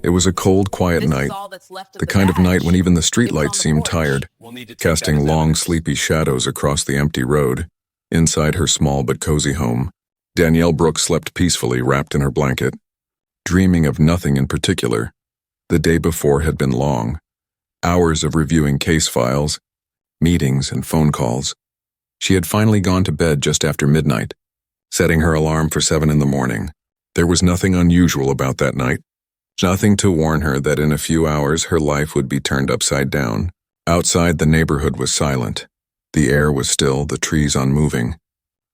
It was a cold, quiet night, the kind of night when even the streetlights seemed tired, casting long, sleepy shadows across the empty road. Inside her small but cozy home, Danielle Brooks slept peacefully wrapped in her blanket, dreaming of nothing in particular. The day before had been long. Hours of reviewing case files, meetings, and phone calls. She had finally gone to bed just after midnight, setting her alarm for 7 in the morning. There was nothing unusual about that night. Nothing to warn her that in a few hours her life would be turned upside down. Outside, the neighborhood was silent. The air was still, the trees unmoving.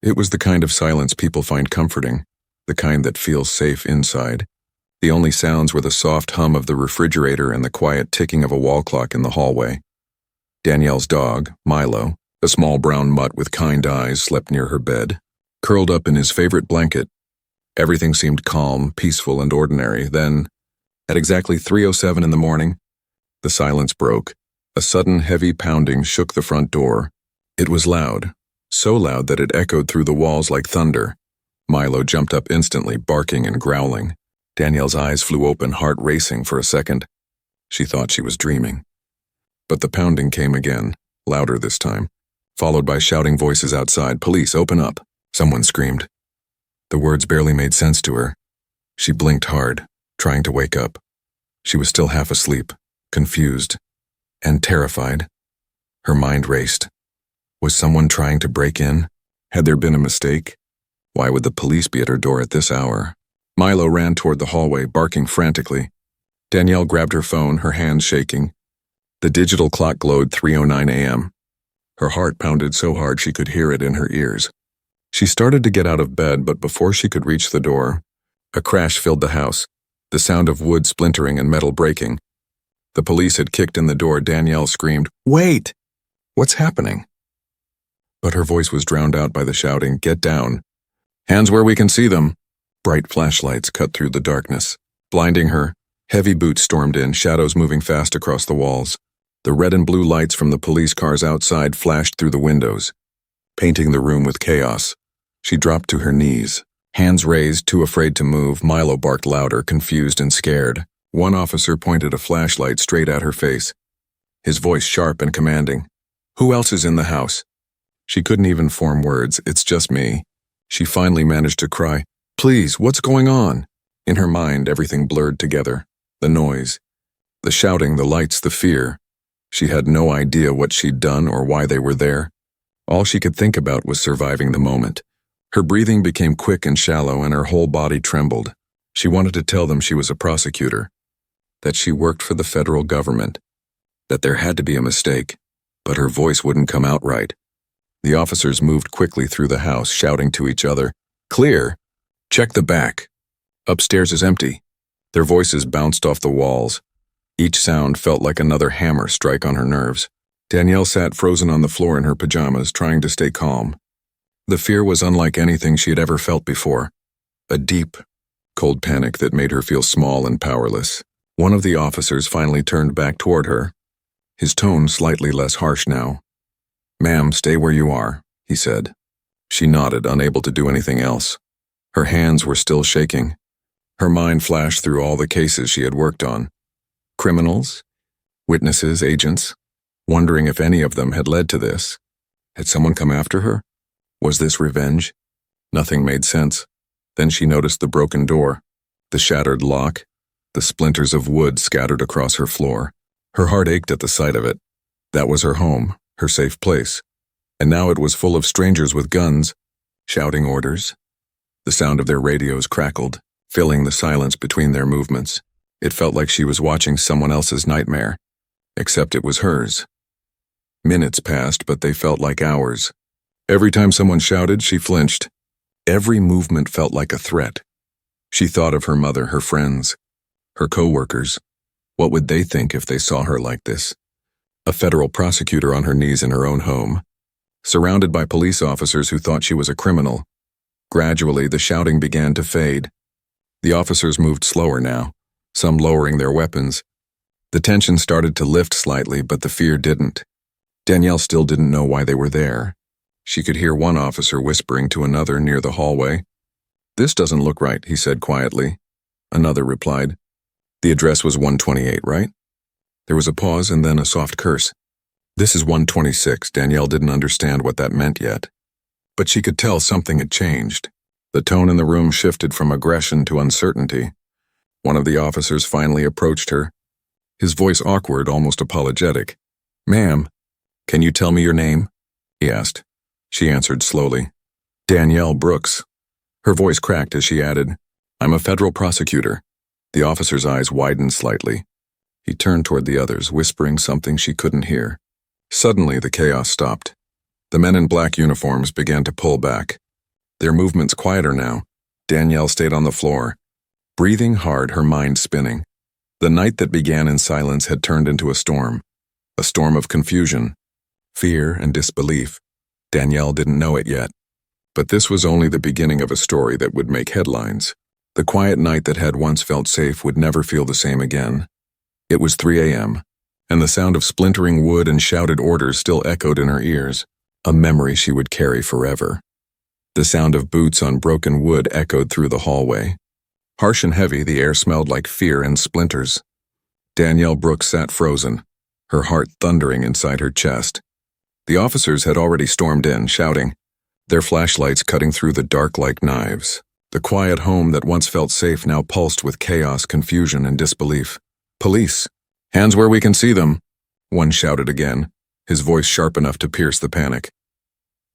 It was the kind of silence people find comforting, the kind that feels safe inside. The only sounds were the soft hum of the refrigerator and the quiet ticking of a wall clock in the hallway. Danielle's dog, Milo, a small brown mutt with kind eyes, slept near her bed, curled up in his favorite blanket. Everything seemed calm, peaceful, and ordinary. Then, at exactly 3:07 in the morning, the silence broke. A sudden heavy pounding shook the front door. It was loud, so loud that it echoed through the walls like thunder. Milo jumped up instantly, barking and growling. Danielle's eyes flew open, heart racing for a second. She thought she was dreaming. But the pounding came again, louder this time, followed by shouting voices outside. "Police, open up!" Someone screamed. The words barely made sense to her. She blinked hard, trying to wake up. She was still half asleep, confused, and terrified. Her mind raced. Was someone trying to break in? Had there been a mistake? Why would the police be at her door at this hour? Milo ran toward the hallway, barking frantically. Danielle grabbed her phone, her hands shaking. The digital clock glowed 3:09 a.m. Her heart pounded so hard she could hear it in her ears. She started to get out of bed, but before she could reach the door, a crash filled the house, the sound of wood splintering and metal breaking. The police had kicked in the door. Danielle screamed, "Wait! What's happening?" But her voice was drowned out by the shouting, "Get down! Hands where we can see them!" Bright flashlights cut through the darkness, blinding her. Heavy boots stormed in, shadows moving fast across the walls. The red and blue lights from the police cars outside flashed through the windows, painting the room with chaos. She dropped to her knees, hands raised, too afraid to move. Milo barked louder, confused and scared. One officer pointed a flashlight straight at her face, his voice sharp and commanding. "Who else is in the house?" She couldn't even form words. "It's just me." She finally managed to cry, "Please, what's going on?" In her mind, everything blurred together. The noise, the shouting, the lights, the fear. She had no idea what she'd done or why they were there. All she could think about was surviving the moment. Her breathing became quick and shallow, and her whole body trembled. She wanted to tell them she was a prosecutor, that she worked for the federal government, that there had to be a mistake, but her voice wouldn't come out right. The officers moved quickly through the house, shouting to each other, "Clear! Check the back. Upstairs is empty." Their voices bounced off the walls. Each sound felt like another hammer strike on her nerves. Danielle sat frozen on the floor in her pajamas, trying to stay calm. The fear was unlike anything she had ever felt before. A deep, cold panic that made her feel small and powerless. One of the officers finally turned back toward her, his tone slightly less harsh now. "Ma'am, stay where you are," he said. She nodded, unable to do anything else. Her hands were still shaking. Her mind flashed through all the cases she had worked on. Criminals, witnesses, agents, wondering if any of them had led to this. Had someone come after her? Was this revenge? Nothing made sense. Then she noticed the broken door, the shattered lock, the splinters of wood scattered across her floor. Her heart ached at the sight of it. That was her home, her safe place. And now it was full of strangers with guns, shouting orders. The sound of their radios crackled, filling the silence between their movements. It felt like she was watching someone else's nightmare, except it was hers. Minutes passed, but they felt like hours. Every time someone shouted, she flinched. Every movement felt like a threat. She thought of her mother, her friends, her co-workers. What would they think if they saw her like this? A federal prosecutor on her knees in her own home, surrounded by police officers who thought she was a criminal. Gradually, the shouting began to fade. The officers moved slower now, some lowering their weapons. The tension started to lift slightly, but the fear didn't. Danielle still didn't know why they were there. She could hear one officer whispering to another near the hallway. "This doesn't look right," he said quietly. Another replied, The address was 128, right? There was a pause and then a soft curse. This is 126. Danielle didn't understand what that meant yet. But she could tell something had changed. The tone in the room shifted from aggression to uncertainty. One of the officers finally approached her, his voice awkward, almost apologetic. "Ma'am, can you tell me your name?" he asked. She answered slowly. "Danielle Brooks." Her voice cracked as she added, "I'm a federal prosecutor." The officer's eyes widened slightly. He turned toward the others, whispering something she couldn't hear. Suddenly, the chaos stopped. The men in black uniforms began to pull back. Their movements quieter now. Danielle stayed on the floor, breathing hard, her mind spinning. The night that began in silence had turned into a storm of confusion, fear, and disbelief. Danielle didn't know it yet. But this was only the beginning of a story that would make headlines. The quiet night that had once felt safe would never feel the same again. It was 3 a.m., and the sound of splintering wood and shouted orders still echoed in her ears, a memory she would carry forever. The sound of boots on broken wood echoed through the hallway. Harsh and heavy, the air smelled like fear and splinters. Danielle Brooks sat frozen, her heart thundering inside her chest. The officers had already stormed in, shouting, their flashlights cutting through the dark like knives. The quiet home that once felt safe now pulsed with chaos, confusion, and disbelief. "Police! Hands where we can see them!" one shouted again, his voice sharp enough to pierce the panic.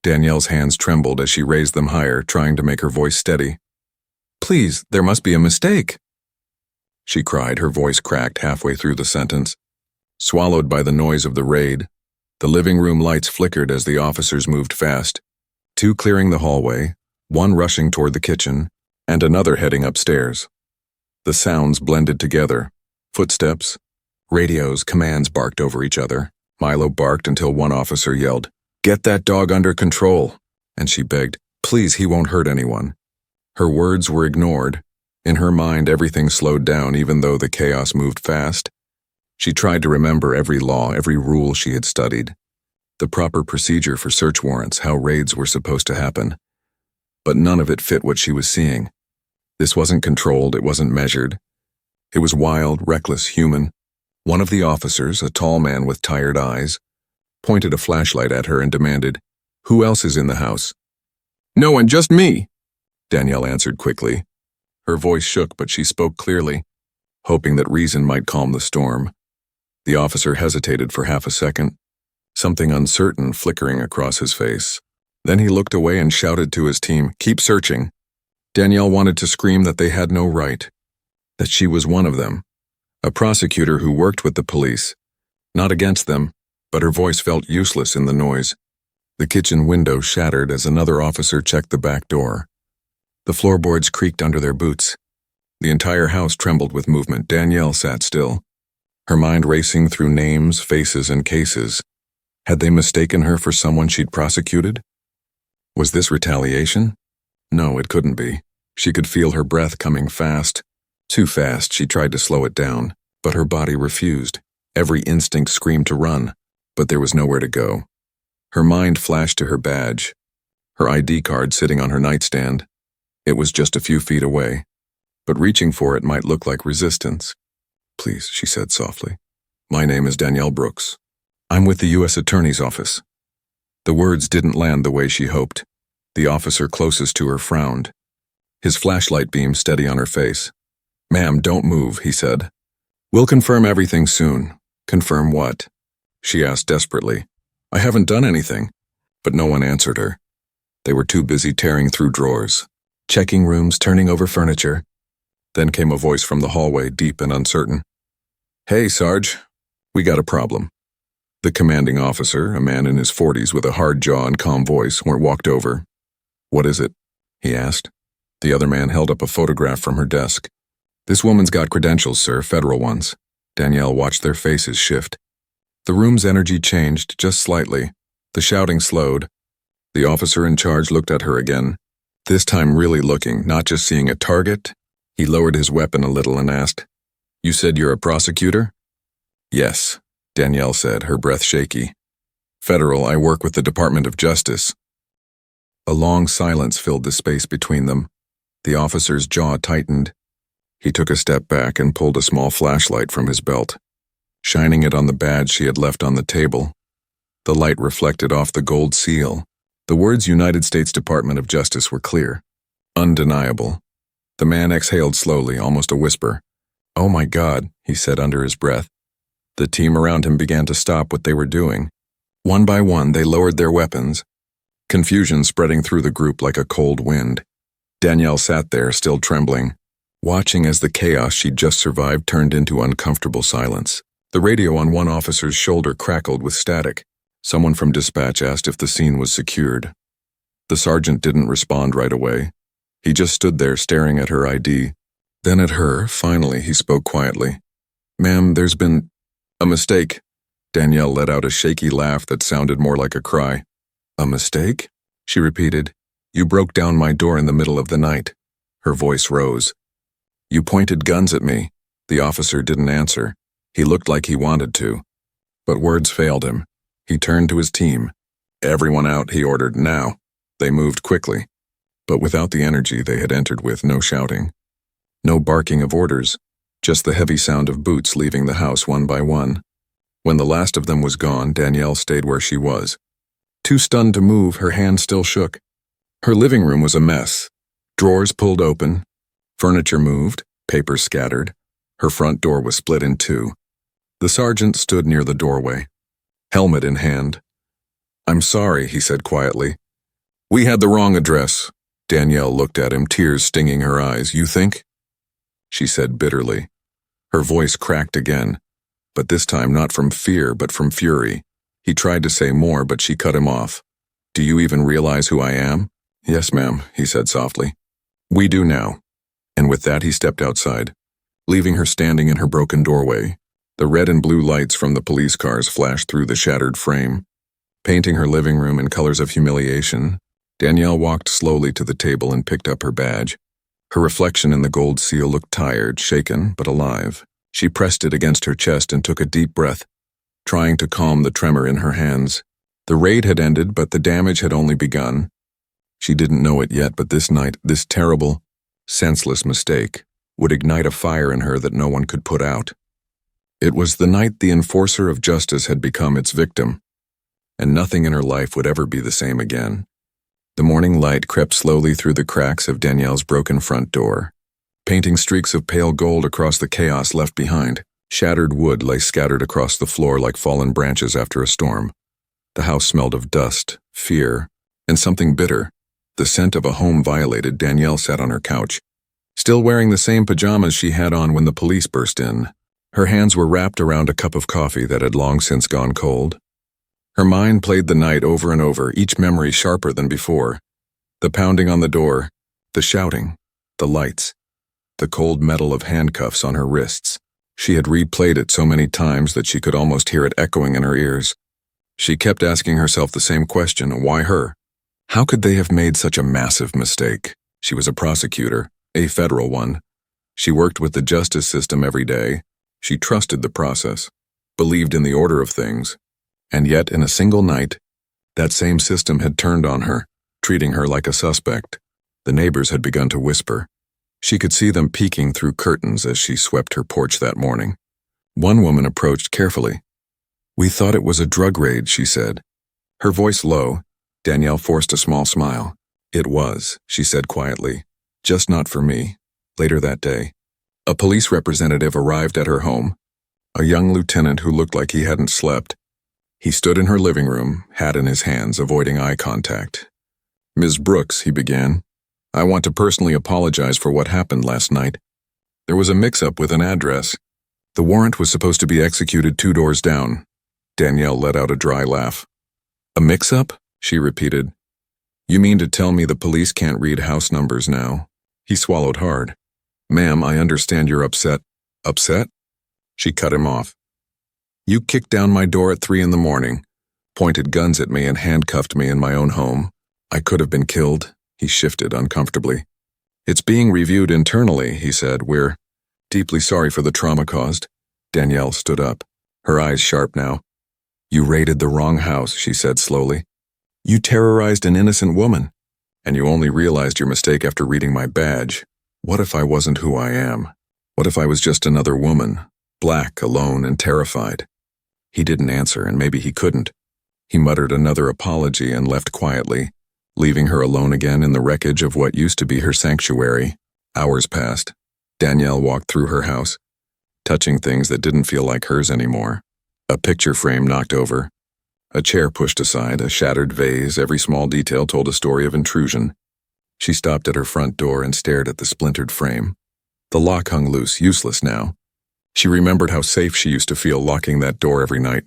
Danielle's hands trembled as she raised them higher, trying to make her voice steady. "Please, there must be a mistake," she cried, her voice cracked halfway through the sentence. Swallowed by the noise of the raid, the living room lights flickered as the officers moved fast, two clearing the hallway, one rushing toward the kitchen, and another heading upstairs. The sounds blended together. Footsteps, radios, commands barked over each other. Milo barked until one officer yelled, "Get that dog under control," and she begged, "Please, he won't hurt anyone." Her words were ignored. In her mind, everything slowed down even though the chaos moved fast. She tried to remember every law, every rule she had studied, the proper procedure for search warrants, how raids were supposed to happen. But none of it fit what she was seeing. This wasn't controlled, it wasn't measured. It was wild, reckless, human. One of the officers, a tall man with tired eyes, pointed a flashlight at her and demanded, "Who else is in the house?" "No one, just me," Danielle answered quickly. Her voice shook, but she spoke clearly, hoping that reason might calm the storm. The officer hesitated for half a second, something uncertain flickering across his face. Then he looked away and shouted to his team, "Keep searching." Danielle wanted to scream that they had no right, that she was one of them, a prosecutor who worked with the police, not against them, but her voice felt useless in the noise. The kitchen window shattered as another officer checked the back door. The floorboards creaked under their boots. The entire house trembled with movement. Danielle sat still, her mind racing through names, faces, and cases. Had they mistaken her for someone she'd prosecuted? Was this retaliation? No, it couldn't be. She could feel her breath coming fast. Too fast. She tried to slow it down, but her body refused. Every instinct screamed to run, but there was nowhere to go. Her mind flashed to her badge, her ID card sitting on her nightstand. It was just a few feet away, but reaching for it might look like resistance. "Please," she said softly. "My name is Danielle Brooks. I'm with the U.S. Attorney's Office." The words didn't land the way she hoped. The officer closest to her frowned, his flashlight beam steady on her face. "Ma'am, don't move," he said. "We'll confirm everything soon." "Confirm what?" she asked desperately. "I haven't done anything." But no one answered her. They were too busy tearing through drawers, checking rooms, turning over furniture. Then came a voice from the hallway, deep and uncertain. "Hey, Sarge, we got a problem." The commanding officer, a man in his 40s with a hard jaw and calm voice, walked over. "What is it?" he asked. The other man held up a photograph from her desk. "This woman's got credentials, sir, federal ones." Danielle watched their faces shift. The room's energy changed just slightly. The shouting slowed. The officer in charge looked at her again, this time really looking, not just seeing a target. He lowered his weapon a little and asked, "You said you're a prosecutor?" "Yes," Danielle said, her breath shaky. "Federal, I work with the Department of Justice." A long silence filled the space between them. The officer's jaw tightened. He took a step back and pulled a small flashlight from his belt, shining it on the badge she had left on the table. The light reflected off the gold seal. The words United States Department of Justice were clear, undeniable. The man exhaled slowly, almost a whisper. "Oh my God," he said under his breath. The team around him began to stop what they were doing. One by one, they lowered their weapons, confusion spreading through the group like a cold wind. Danielle sat there, still trembling, watching as the chaos she'd just survived turned into uncomfortable silence. The radio on one officer's shoulder crackled with static. Someone from dispatch asked if the scene was secured. The sergeant didn't respond right away. He just stood there staring at her ID. Then at her, finally, he spoke quietly. "Ma'am, there's been a mistake." Danielle let out a shaky laugh that sounded more like a cry. "A mistake?" she repeated. "You broke down my door in the middle of the night." Her voice rose. "You pointed guns at me." The officer didn't answer. He looked like he wanted to, but words failed him. He turned to his team. "Everyone out," he ordered, "now." They moved quickly, but without the energy they had entered with. No shouting, no barking of orders, just the heavy sound of boots leaving the house one by one. When the last of them was gone, Danielle stayed where she was. Too stunned to move, her hand still shook. Her living room was a mess. Drawers pulled open, furniture moved, papers scattered. Her front door was split in two. The sergeant stood near the doorway, helmet in hand. "I'm sorry," he said quietly. "We had the wrong address." Danielle looked at him, tears stinging her eyes. "You think?" she said bitterly. Her voice cracked again, but this time not from fear but from fury. He tried to say more, but she cut him off. "Do you even realize who I am?" "Yes, ma'am," he said softly. "We do now." And with that he stepped outside, leaving her standing in her broken doorway. The red and blue lights from the police cars flashed through the shattered frame, painting her living room in colors of humiliation. Danielle walked slowly to the table and picked up her badge. Her reflection in the gold seal looked tired, shaken, but alive. She pressed it against her chest and took a deep breath, trying to calm the tremor in her hands. The raid had ended, but the damage had only begun. She didn't know it yet, but this night, this terrible, senseless mistake, would ignite a fire in her that no one could put out. It was the night the enforcer of justice had become its victim, and nothing in her life would ever be the same again. The morning light crept slowly through the cracks of Danielle's broken front door, painting streaks of pale gold across the chaos left behind. Shattered wood lay scattered across the floor like fallen branches after a storm. The house smelled of dust, fear, and something bitter. The scent of a home violated. Danielle sat on her couch, still wearing the same pajamas she had on when the police burst in. Her hands were wrapped around a cup of coffee that had long since gone cold. Her mind played the night over and over, each memory sharper than before. The pounding on the door, the shouting, the lights, the cold metal of handcuffs on her wrists. She had replayed it so many times that she could almost hear it echoing in her ears. She kept asking herself the same question: why her? How could they have made such a massive mistake? She was a prosecutor, a federal one. She worked with the justice system every day. She trusted the process, believed in the order of things. And yet, in a single night, that same system had turned on her, treating her like a suspect. The neighbors had begun to whisper. She could see them peeking through curtains as she swept her porch that morning. One woman approached carefully. "We thought it was a drug raid," she said. Her voice low, Danielle forced a small smile. "It was," she said quietly, "just not for me." Later that day, a police representative arrived at her home, a young lieutenant who looked like he hadn't slept. He stood in her living room, hat in his hands, avoiding eye contact. "Ms. Brooks," he began, "I want to personally apologize for what happened last night. There was a mix-up with an address. The warrant was supposed to be executed 2 doors down." Danielle let out a dry laugh. "A mix-up?" she repeated. "You mean to tell me the police can't read house numbers now?" He swallowed hard. "Ma'am, I understand you're upset." "Upset?" She cut him off. "You kicked down my door at 3 a.m, pointed guns at me and handcuffed me in my own home. I could have been killed." He shifted uncomfortably. "It's being reviewed internally," he said. "We're deeply sorry for the trauma caused." Danielle stood up, her eyes sharp now. "You raided the wrong house," she said slowly. "You terrorized an innocent woman, and you only realized your mistake after reading my badge. What if I wasn't who I am?" What if I was just another woman, black, alone, and terrified? He didn't answer, and maybe he couldn't. He muttered another apology and left quietly, leaving her alone again in the wreckage of what used to be her sanctuary. Hours passed. Danielle walked through her house, touching things that didn't feel like hers anymore. A picture frame knocked over, a chair pushed aside, a shattered vase, every small detail told a story of intrusion. She stopped at her front door and stared at the splintered frame. The lock hung loose, useless now. She remembered how safe she used to feel locking that door every night.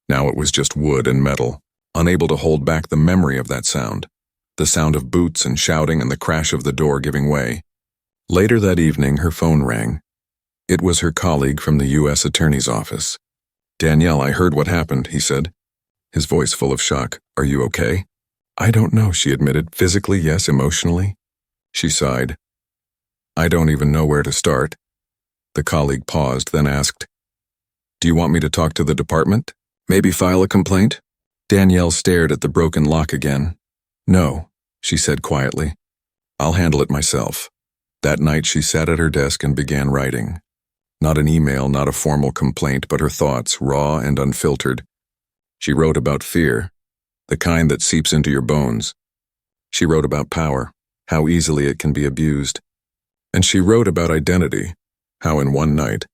Now it was just wood and metal, unable to hold back the memory of that sound. The sound of boots and shouting and the crash of the door giving way. Later that evening, her phone rang. It was her colleague from the U.S. Attorney's Office. "Danielle, I heard what happened," he said, his voice full of shock. "Are you okay?" "I don't know," she admitted. "Physically, yes. Emotionally?" She sighed. "I don't even know where to start." The colleague paused, then asked, "Do you want me to talk to the department? Maybe file a complaint?" Danielle stared at the broken lock again. "No," she said quietly. "I'll handle it myself." That night she sat at her desk and began writing. Not an email, not a formal complaint, but her thoughts, raw and unfiltered. She wrote about fear, the kind that seeps into your bones. She wrote about power, how easily it can be abused. And she wrote about identity, how in one night,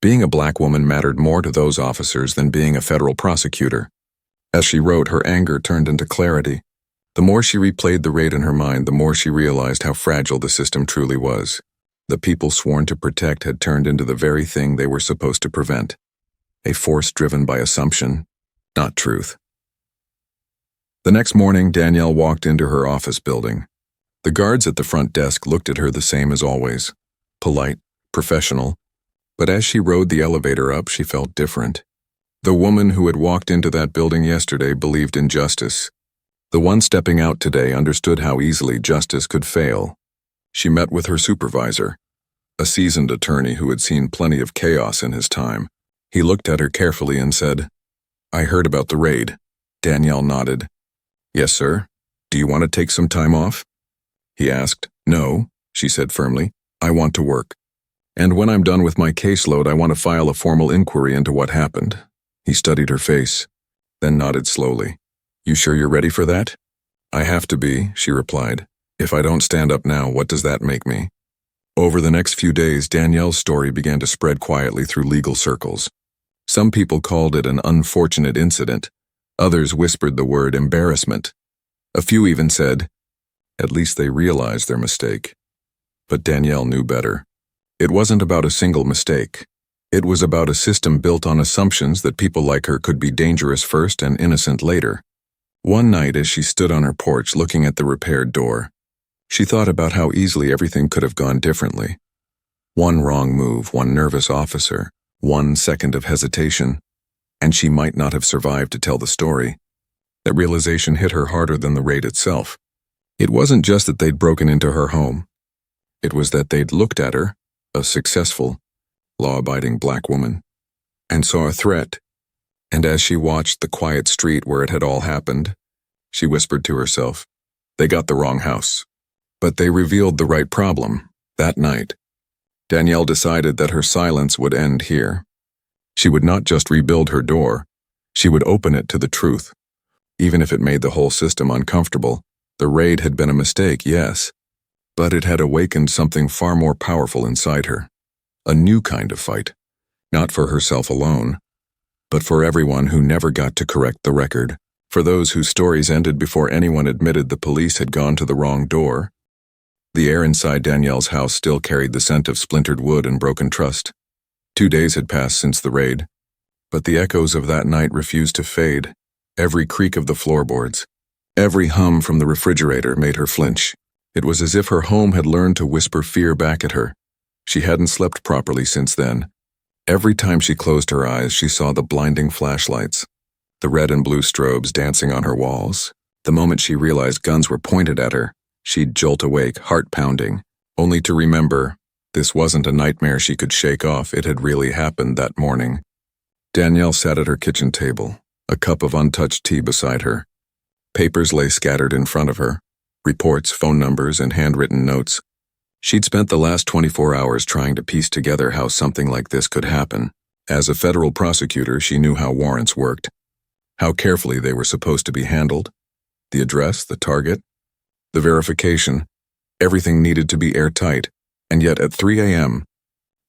being a black woman mattered more to those officers than being a federal prosecutor. As she wrote, her anger turned into clarity. The more she replayed the raid in her mind, the more she realized how fragile the system truly was. The people sworn to protect had turned into the very thing they were supposed to prevent. A force driven by assumption, not truth. The next morning, Danielle walked into her office building. The guards at the front desk looked at her the same as always, polite, professional, but as she rode the elevator up, she felt different. The woman who had walked into that building yesterday believed in justice. The one stepping out today understood how easily justice could fail. She met with her supervisor, a seasoned attorney who had seen plenty of chaos in his time. He looked at her carefully and said, "I heard about the raid." Danielle nodded. "Yes, sir. Do you want to take some time off?" He asked. "No," she said firmly. "I want to work. And when I'm done with my caseload, I want to file a formal inquiry into what happened." He studied her face, then nodded slowly. "You sure you're ready for that?" "I have to be," she replied. "If I don't stand up now, what does that make me?" Over the next few days, Danielle's story began to spread quietly through legal circles. Some people called it an unfortunate incident. Others whispered the word embarrassment. A few even said, "At least they realized their mistake." But Danielle knew better. It wasn't about a single mistake. It was about a system built on assumptions that people like her could be dangerous first and innocent later. One night, as she stood on her porch looking at the repaired door, she thought about how easily everything could have gone differently. One wrong move, one nervous officer, 1 second of hesitation, and she might not have survived to tell the story. That realization hit her harder than the raid itself. It wasn't just that they'd broken into her home. It was that they'd looked at her, a successful, law-abiding black woman, and saw a threat. And as she watched the quiet street where it had all happened, she whispered to herself, "They got the wrong house." But they revealed the right problem. That night, Danielle decided that her silence would end here. She would not just rebuild her door, she would open it to the truth. Even if it made the whole system uncomfortable, the raid had been a mistake, yes, but it had awakened something far more powerful inside her. A new kind of fight, not for herself alone, but for everyone who never got to correct the record, for those whose stories ended before anyone admitted the police had gone to the wrong door. The air inside Danielle's house still carried the scent of splintered wood and broken trust. 2 days had passed since the raid, but the echoes of that night refused to fade. Every creak of the floorboards, every hum from the refrigerator made her flinch. It was as if her home had learned to whisper fear back at her. She hadn't slept properly since then. Every time she closed her eyes, she saw the blinding flashlights, the red and blue strobes dancing on her walls. The moment she realized guns were pointed at her, she'd jolt awake, heart pounding, only to remember this wasn't a nightmare she could shake off. It had really happened that morning. Danielle sat at her kitchen table, a cup of untouched tea beside her. Papers lay scattered in front of her, reports, phone numbers, and handwritten notes. She'd spent the last 24 hours trying to piece together how something like this could happen. As a federal prosecutor, she knew how warrants worked, how carefully they were supposed to be handled. The address, the target, the verification, everything needed to be airtight. And yet at 3 a.m.,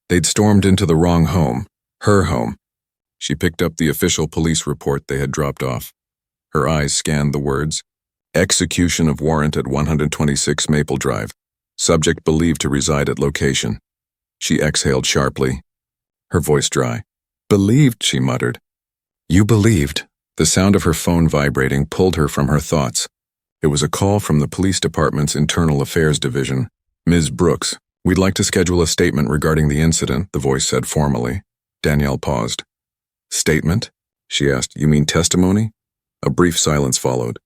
they'd stormed into the wrong home, her home. She picked up the official police report they had dropped off. Her eyes scanned the words, "Execution of warrant at 126 Maple Drive. Subject believed to reside at location." She exhaled sharply, her voice dry. "Believed," she muttered. "You believed." The sound of her phone vibrating pulled her from her thoughts. It was a call from the police department's Internal Affairs Division. "Ms. Brooks, we'd like to schedule a statement regarding the incident," the voice said formally. Danielle paused. "Statement?" she asked. "You mean testimony?" A brief silence followed.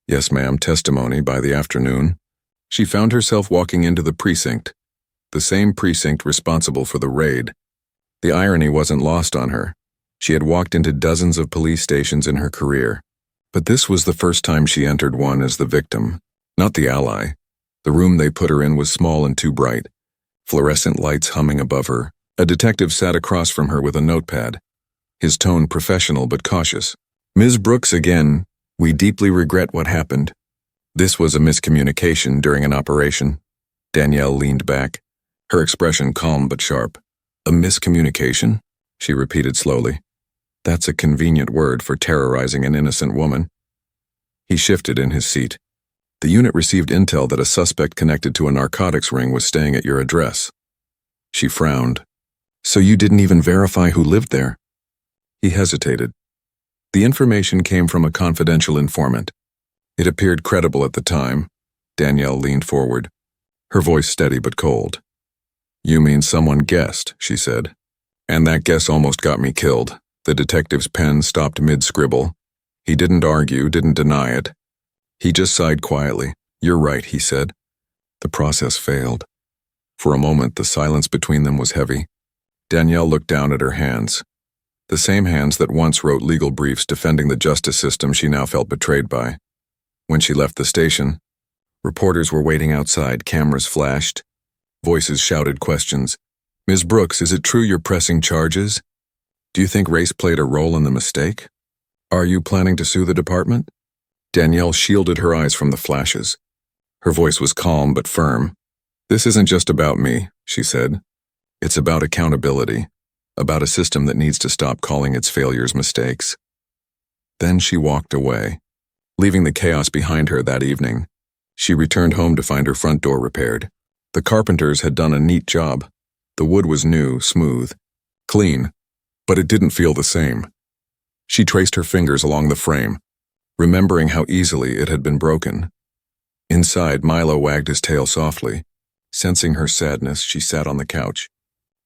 "Yes, ma'am, testimony by the afternoon." She found herself walking into the precinct, the same precinct responsible for the raid. The irony wasn't lost on her. She had walked into dozens of police stations in her career, but this was the first time she entered one as the victim, not the ally. The room they put her in was small and too bright, fluorescent lights humming above her. A detective sat across from her with a notepad, his tone professional but cautious. "Ms. Brooks, again, we deeply regret what happened. This was a miscommunication during an operation." Danielle leaned back, her expression calm but sharp. "A miscommunication?" she repeated slowly. "That's a convenient word for terrorizing an innocent woman." He shifted in his seat. "The unit received intel that a suspect connected to a narcotics ring was staying at your address." She frowned. "So you didn't even verify who lived there?" He hesitated. "The information came from a confidential informant. It appeared credible at the time." Danielle leaned forward, her voice steady but cold. "You mean someone guessed," she said. "And that guess almost got me killed." The detective's pen stopped mid-scribble. He didn't argue, didn't deny it. He just sighed quietly. "You're right," he said. The process failed. For a moment, the silence between them was heavy. Danielle looked down at her hands. The same hands that once wrote legal briefs defending the justice system she now felt betrayed by. When she left the station, reporters were waiting outside, cameras flashed. Voices shouted questions. "Ms. Brooks, is it true you're pressing charges? Do you think race played a role in the mistake? Are you planning to sue the department?" Danielle shielded her eyes from the flashes. Her voice was calm but firm. "This isn't just about me," she said. "It's about accountability, about a system that needs to stop calling its failures mistakes." Then she walked away, leaving the chaos behind her that evening. She returned home to find her front door repaired. The carpenters had done a neat job. The wood was new, smooth, clean, but it didn't feel the same. She traced her fingers along the frame, remembering how easily it had been broken. Inside, Milo wagged his tail softly. Sensing her sadness, she sat on the couch,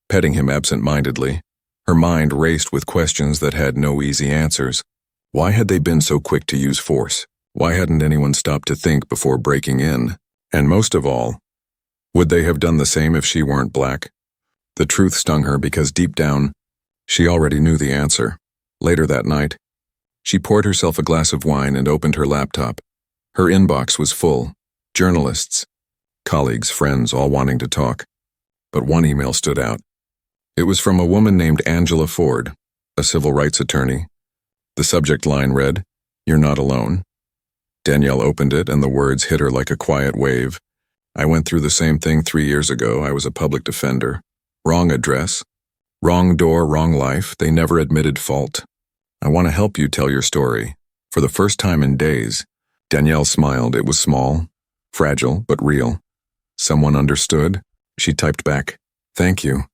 petting him absent-mindedly. Her mind raced with questions that had no easy answers. Why had they been so quick to use force? Why hadn't anyone stopped to think before breaking in? And most of all, would they have done the same if she weren't black? The truth stung her because deep down, she already knew the answer. Later that night, she poured herself a glass of wine and opened her laptop. Her inbox was full. Journalists, colleagues, friends, all wanting to talk. But one email stood out. It was from a woman named Angela Ford, a civil rights attorney. The subject line read, "You're not alone." Danielle opened it, and the words hit her like a quiet wave. "I went through the same thing 3 years ago. I was a public defender. Wrong address. Wrong door, wrong life. They never admitted fault. I want to help you tell your story." For the first time in days, Danielle smiled. It was small, fragile, but real. Someone understood. She typed back, "Thank you.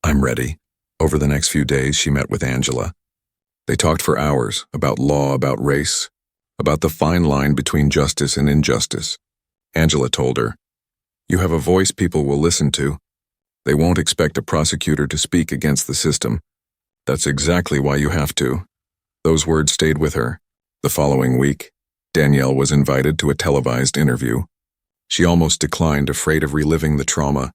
I'm ready." Over the next few days, she met with Angela. They talked for hours about law, about race, about the fine line between justice and injustice. Angela told her, "You have a voice people will listen to. They won't expect a prosecutor to speak against the system. That's exactly why you have to." Those words stayed with her. The following week, Danielle was invited to a televised interview. She almost declined, afraid of reliving the trauma.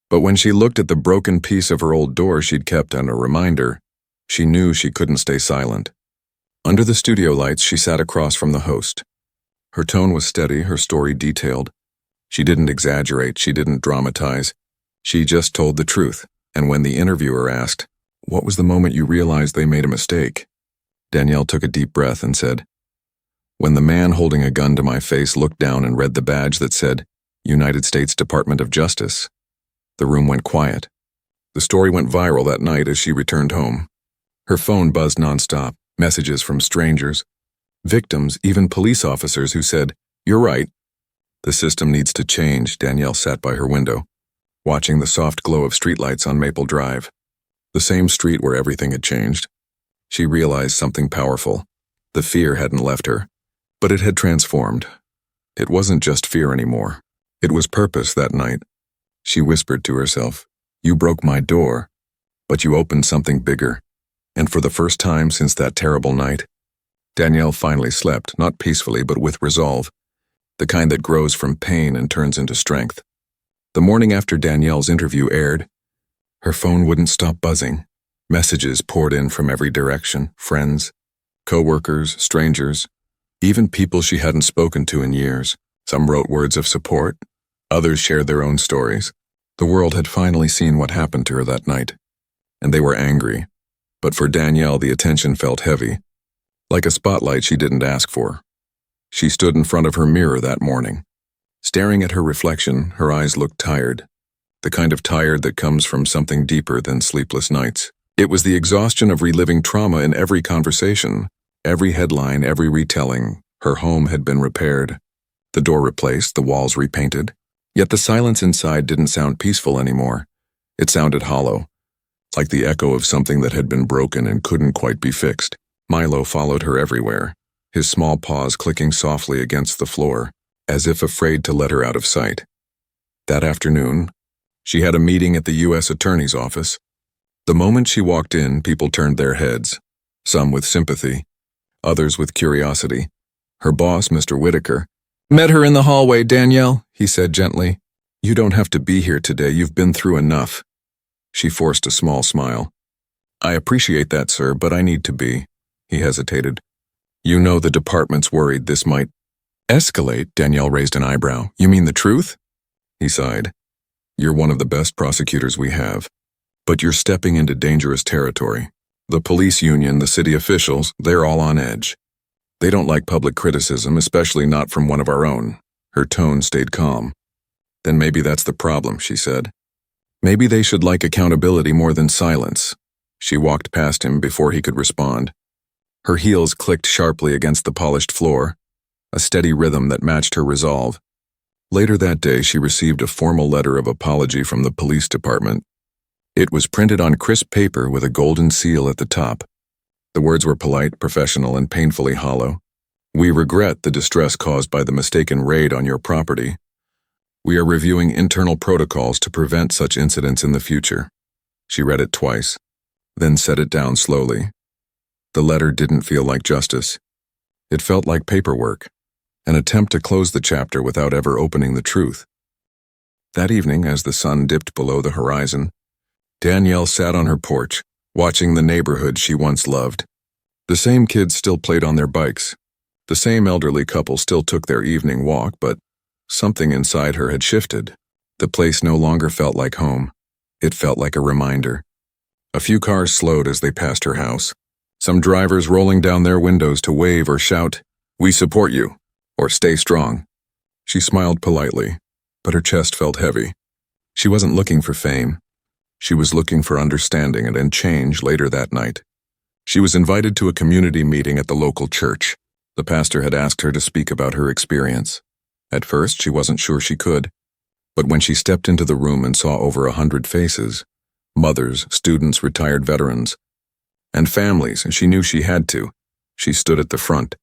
But when she looked at the broken piece of her old door she'd kept on a reminder, she knew she couldn't stay silent. Under the studio lights, she sat across from the host. Her tone was steady, her story detailed. She didn't exaggerate, she didn't dramatize. She just told the truth, and when the interviewer asked, "What was the moment you realized they made a mistake?" Danielle took a deep breath and said, "When the man holding a gun to my face looked down and read the badge that said, United States Department of Justice." The room went quiet. The story went viral that night as she returned home. Her phone buzzed nonstop, messages from strangers, victims, even police officers who said, "You're right." The system needs to change. Danielle sat by her window, watching the soft glow of streetlights on Maple Drive, the same street where everything had changed. She realized something powerful. The fear hadn't left her, but it had transformed. It wasn't just fear anymore. It was purpose that night. She whispered to herself, "You broke my door, but you opened something bigger." And for the first time since that terrible night, Danielle finally slept, not peacefully but with resolve, the kind that grows from pain and turns into strength. The morning after Danielle's interview aired, her phone wouldn't stop buzzing. Messages poured in from every direction, friends, co-workers, strangers, even people she hadn't spoken to in years. Some wrote words of support, others shared their own stories. The world had finally seen what happened to her that night, and they were angry. But for Danielle, the attention felt heavy, like a spotlight she didn't ask for. She stood in front of her mirror that morning. Staring at her reflection, her eyes looked tired, the kind of tired that comes from something deeper than sleepless nights. It was the exhaustion of reliving trauma in every conversation, every headline, every retelling. Her home had been repaired, the door replaced, the walls repainted. Yet the silence inside didn't sound peaceful anymore. It sounded hollow, like the echo of something that had been broken and couldn't quite be fixed. Milo followed her everywhere, his small paws clicking softly against the floor, as if afraid to let her out of sight. That afternoon, she had a meeting at the U.S. Attorney's office. The moment she walked in, people turned their heads, some with sympathy, others with curiosity. Her boss, Mr. Whitaker, met her in the hallway. "Danielle," he said gently, "you don't have to be here today. You've been through enough." She forced a small smile. "I appreciate that, sir, but I need to be." He hesitated. "You know the department's worried this might escalate." Danielle raised an eyebrow. "You mean the truth?" He sighed. "You're one of the best prosecutors we have, but you're stepping into dangerous territory. The police union, the city officials, they're all on edge. They don't like public criticism, especially not from one of our own." Her tone stayed calm. "Then maybe that's the problem," she said. "Maybe they should like accountability more than silence." She walked past him before he could respond. Her heels clicked sharply against the polished floor, a steady rhythm that matched her resolve. Later that day, she received a formal letter of apology from the police department. It was printed on crisp paper with a golden seal at the top. The words were polite, professional, and painfully hollow. "We regret the distress caused by the mistaken raid on your property. We are reviewing internal protocols to prevent such incidents in the future." She read it twice, then set it down slowly. The letter didn't feel like justice. It felt like paperwork, an attempt to close the chapter without ever opening the truth. That evening, as the sun dipped below the horizon, Danielle sat on her porch, watching the neighborhood she once loved. The same kids still played on their bikes. The same elderly couple still took their evening walk, but something inside her had shifted. The place no longer felt like home. It felt like a reminder. A few cars slowed as they passed her house, some drivers rolling down their windows to wave or shout, "We support you," or "Stay strong." She smiled politely, but her chest felt heavy. She wasn't looking for fame. She was looking for understanding and change. Later that night, she was invited to a community meeting at the local church. The pastor had asked her to speak about her experience. At first, she wasn't sure she could, but when she stepped into the room and saw over 100 faces, mothers, students, retired veterans, and families, she knew she had to. She stood at the front,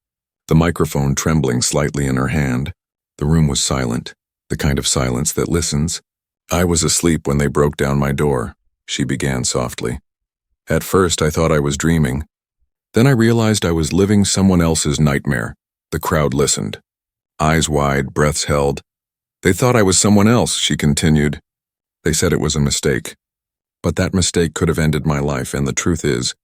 the microphone trembling slightly in her hand. The room was silent, the kind of silence that listens. "I was asleep when they broke down my door," she began softly. "At first, I thought I was dreaming. Then I realized I was living someone else's nightmare." The crowd listened, eyes wide, breaths held. "They thought I was someone else," she continued. "They said it was a mistake. But that mistake could have ended my life, and the truth is,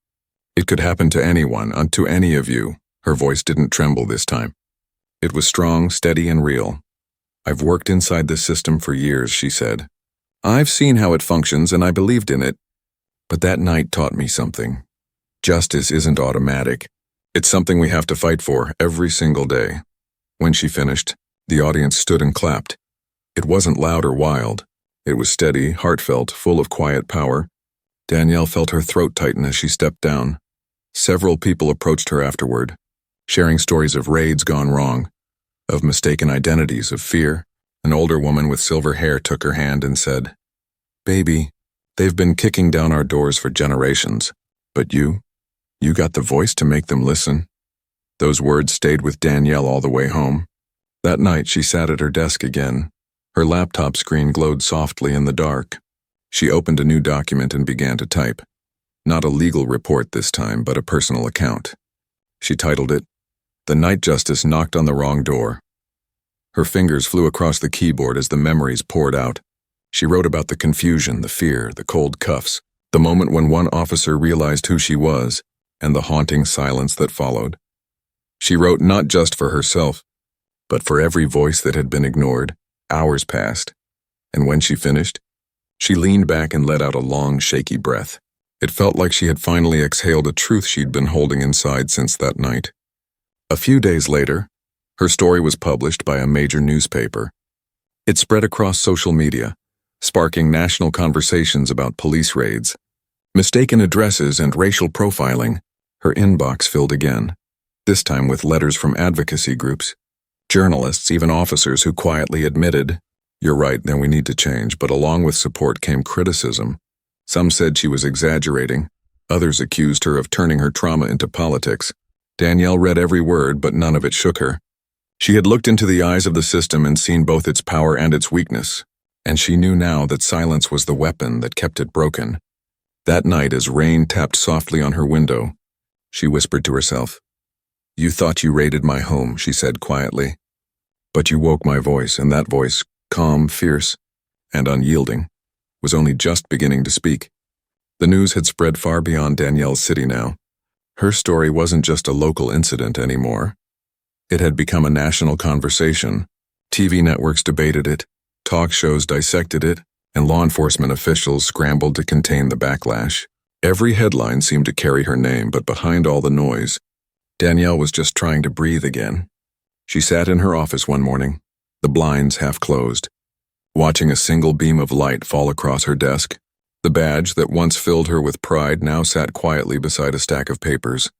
it could happen to anyone, to any of you." Her voice didn't tremble this time. It was strong, steady, and real. "I've worked inside this system for years," she said. "I've seen how it functions and I believed in it. But that night taught me something. Justice isn't automatic. It's something we have to fight for every single day." When she finished, the audience stood and clapped. It wasn't loud or wild. It was steady, heartfelt, full of quiet power. Danielle felt her throat tighten as she stepped down. Several people approached her afterward, sharing stories of raids gone wrong, of mistaken identities, of fear. An older woman with silver hair took her hand and said, "Baby, they've been kicking down our doors for generations, but you got the voice to make them listen." Those words stayed with Danielle all the way home. That night she sat at her desk again. Her laptop screen glowed softly in the dark. She opened a new document and began to type. Not a legal report this time, but a personal account. She titled it, "The Night Justice Knocked on the Wrong Door." Her fingers flew across the keyboard as the memories poured out. She wrote about the confusion, the fear, the cold cuffs, the moment when one officer realized who she was, and the haunting silence that followed. She wrote not just for herself, but for every voice that had been ignored. Hours passed, and when she finished, she leaned back and let out a long, shaky breath. It felt like she had finally exhaled a truth she'd been holding inside since that night. A few days later, her story was published by a major newspaper. It spread across social media, sparking national conversations about police raids, mistaken addresses, and racial profiling. Her inbox filled again, this time with letters from advocacy groups, journalists, even officers who quietly admitted, "You're right, then we need to change," but along with support came criticism. Some said she was exaggerating. Others accused her of turning her trauma into politics. Danielle read every word, but none of it shook her. She had looked into the eyes of the system and seen both its power and its weakness, and she knew now that silence was the weapon that kept it broken. That night, as rain tapped softly on her window, she whispered to herself, "You thought you raided my home," she said quietly. "But you woke my voice, and that voice, calm, fierce, and unyielding, was only just beginning to speak." The news had spread far beyond Danielle's city now. Her story wasn't just a local incident anymore. It had become a national conversation. TV networks debated it, talk shows dissected it, and law enforcement officials scrambled to contain the backlash. Every headline seemed to carry her name, but behind all the noise, Danielle was just trying to breathe again. She sat in her office one morning, the blinds half closed, watching a single beam of light fall across her desk. The badge that once filled her with pride now sat quietly beside a stack of papers.